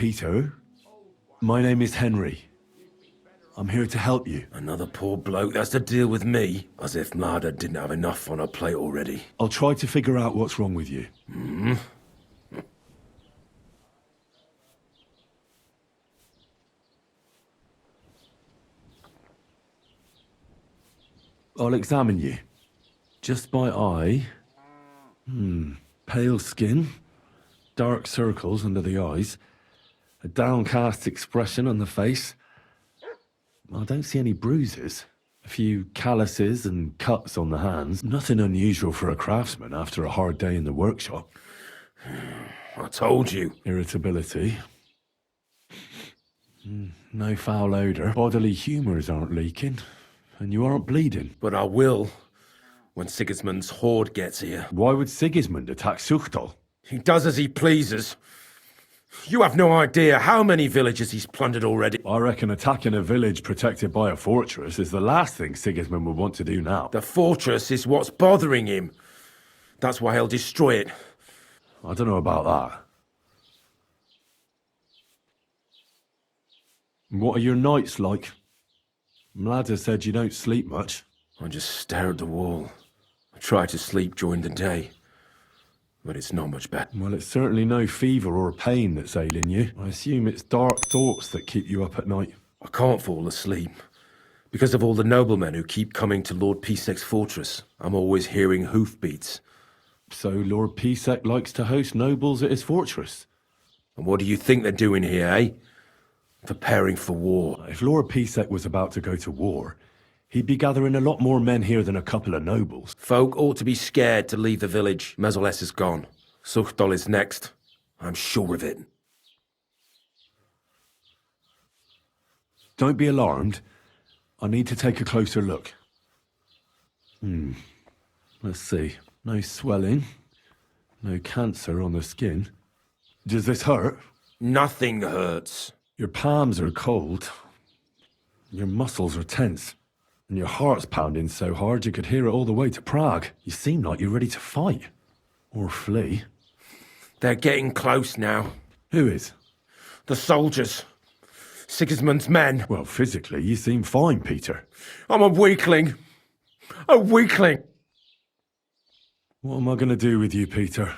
Peter. My name is Henry. I'm here to help you. Another poor bloke that's to deal with me, as if Mlada didn't have enough on her plate already. I'll try to figure out what's wrong with you. I'll examine you. Just by eye. Pale skin. Dark circles under the eyes. A downcast expression on the face. I don't see any bruises. A few calluses and cuts on the hands. Nothing unusual for a craftsman after a hard day in the workshop. I told you. Irritability. No foul odor. Bodily humors aren't leaking. And you aren't bleeding. But I will, when Sigismund's horde gets here. Why would Sigismund attack Suchtal? He does as he pleases. You have no idea how many villages he's plundered already. I reckon attacking a village protected by a fortress is the last thing Sigismund would want to do now. The fortress is what's bothering him. That's why he'll destroy it. I don't know about that. What are your nights like? Mlada said you don't sleep much. I just stare at the wall. I try to sleep during the day, but it's not much better. Well, it's certainly no fever or pain that's ailing you. I assume it's dark thoughts that keep you up at night. I can't fall asleep. Because of all the noblemen who keep coming to Lord Pisek's fortress, I'm always hearing hoofbeats. So Lord Pisek likes to host nobles at his fortress? And what do you think they're doing here, eh? Preparing for war. If Lord Pisek was about to go to war, he'd be gathering a lot more men here than a couple of nobles. Folk ought to be scared to leave the village. Mezoles is gone. Suchtol is next. I'm sure of it. Don't be alarmed. I need to take a closer look. Let's see. No swelling. No cancer on the skin. Does this hurt? Nothing hurts. Your palms are cold. Your muscles are tense. And your heart's pounding so hard you could hear it all the way to Prague. You seem like you're ready to fight. Or flee. They're getting close now. Who is? The soldiers. Sigismund's men. Well, physically, you seem fine, Peter. I'm a weakling. A weakling. What am I going to do with you, Peter?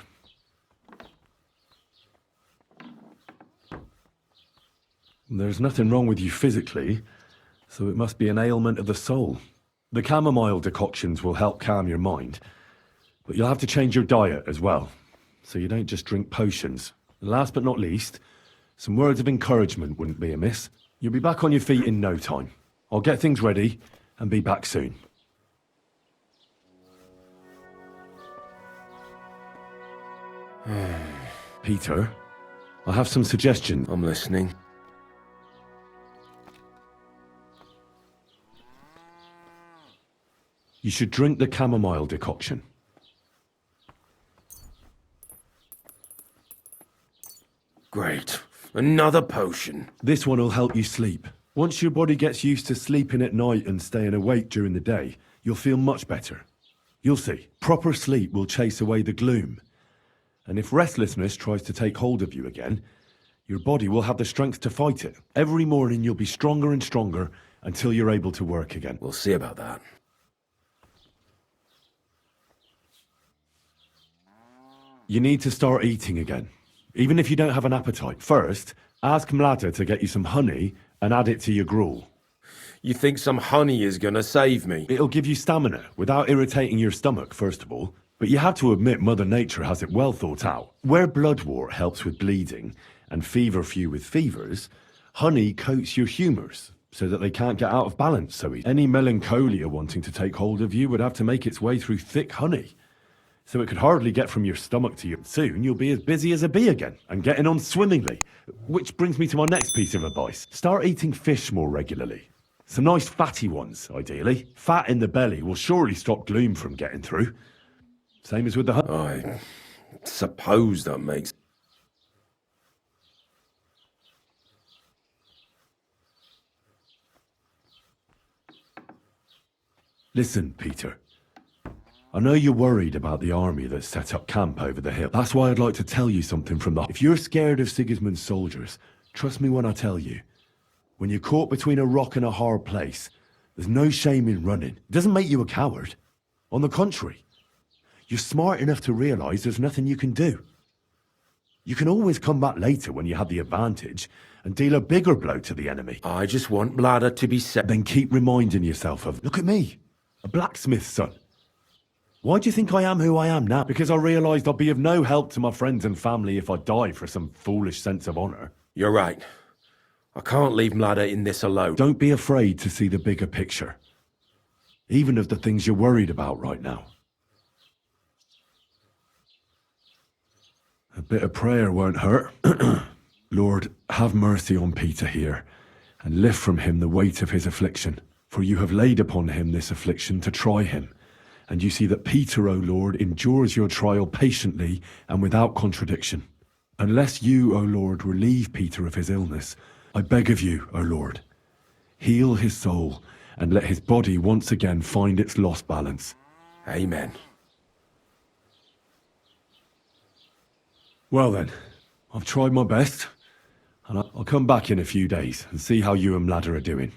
There's nothing wrong with you physically, so it must be an ailment of the soul. The chamomile decoctions will help calm your mind, but you'll have to change your diet as well, so you don't just drink potions. And last but not least, some words of encouragement wouldn't be amiss. You'll be back on your feet in no time. I'll get things ready and be back soon. Peter, I have some suggestions. I'm listening. You should drink the chamomile decoction. Great. Another potion. This one will help you sleep. Once your body gets used to sleeping at night and staying awake during the day, you'll feel much better. You'll see. Proper sleep will chase away the gloom. And if restlessness tries to take hold of you again, your body will have the strength to fight it. Every morning you'll be stronger and stronger until you're able to work again. We'll see about that. You need to start eating again, even if you don't have an appetite. First, ask Mlada to get you some honey and add it to your gruel. You think some honey is gonna save me? It'll give you stamina without irritating your stomach, first of all. But you have to admit Mother Nature has it well thought out. Where bloodwort helps with bleeding and feverfew with fevers, honey coats your humours so that they can't get out of balance so easily. Any melancholia wanting to take hold of you would have to make its way through thick honey. So it could hardly get from your stomach to you. Soon you'll be as busy as a bee again and getting on swimmingly. Which brings me to my next piece of advice. Start eating fish more regularly. Some nice fatty ones, ideally. Fat in the belly will surely stop gloom from getting through. Same as with the honey. I suppose that makes... Listen, Peter. I know you're worried about the army that's set up camp over the hill. That's why I'd like to tell you something from the... If you're scared of Sigismund's soldiers, Trust me when I tell you, when you're caught between a rock and a hard place, there's no shame in running. It doesn't make you a coward. On the contrary, you're smart enough to realize there's nothing you can do. You can always come back later when you have the advantage and deal a bigger blow to the enemy. I just want Mlada to be set. Then keep reminding yourself of, look at me, a blacksmith's son. Why do you think I am who I am now? Because I realised I'll be of no help to my friends and family if I die for some foolish sense of honour. You're right. I can't leave Mlada in this alone. Don't be afraid to see the bigger picture, even of the things you're worried about right now. A bit of prayer won't hurt. Lord, have mercy on Peter here, and lift from him the weight of his affliction. For you have laid upon him this affliction to try him. And you see that Peter, O Lord, endures your trial patiently and without contradiction. Unless you, O Lord, relieve Peter of his illness, I beg of you, O Lord, heal his soul and let his body once again find its lost balance. Amen. Well then, I've tried my best, and I'll come back in a few days and see how you and Mlada are doing.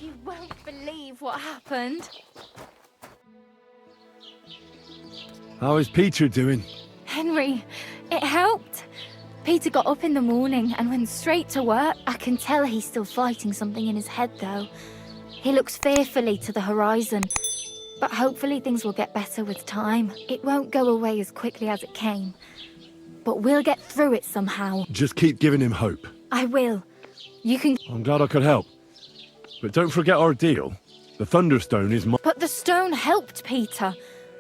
You won't believe what happened. How is Peter doing? Henry, it helped. Peter got up in the morning and went straight to work. I can tell he's still fighting something in his head, though. He looks fearfully to the horizon, but hopefully things will get better with time. It won't go away as quickly as it came, but we'll get through it somehow. Just keep giving him hope. I will. You can... I'm glad I could help. But don't forget our deal. The Thunderstone is mine. But the stone helped Peter.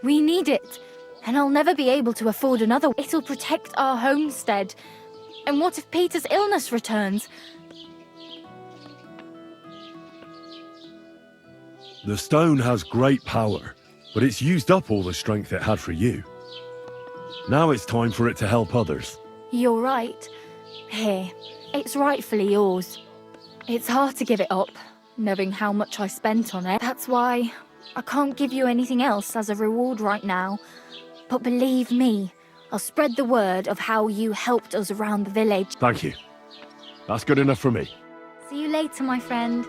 We need it. And I'll never be able to afford another. It'll protect our homestead. And what if Peter's illness returns? The stone has great power, but it's used up all the strength it had for you. Now it's time for it to help others. You're right. Here, it's rightfully yours. It's hard to give it up, knowing how much I spent on it. That's why I can't give you anything else as a reward right now. But believe me, I'll spread the word of how you helped us around the village. Thank you. That's good enough for me. See you later, my friend.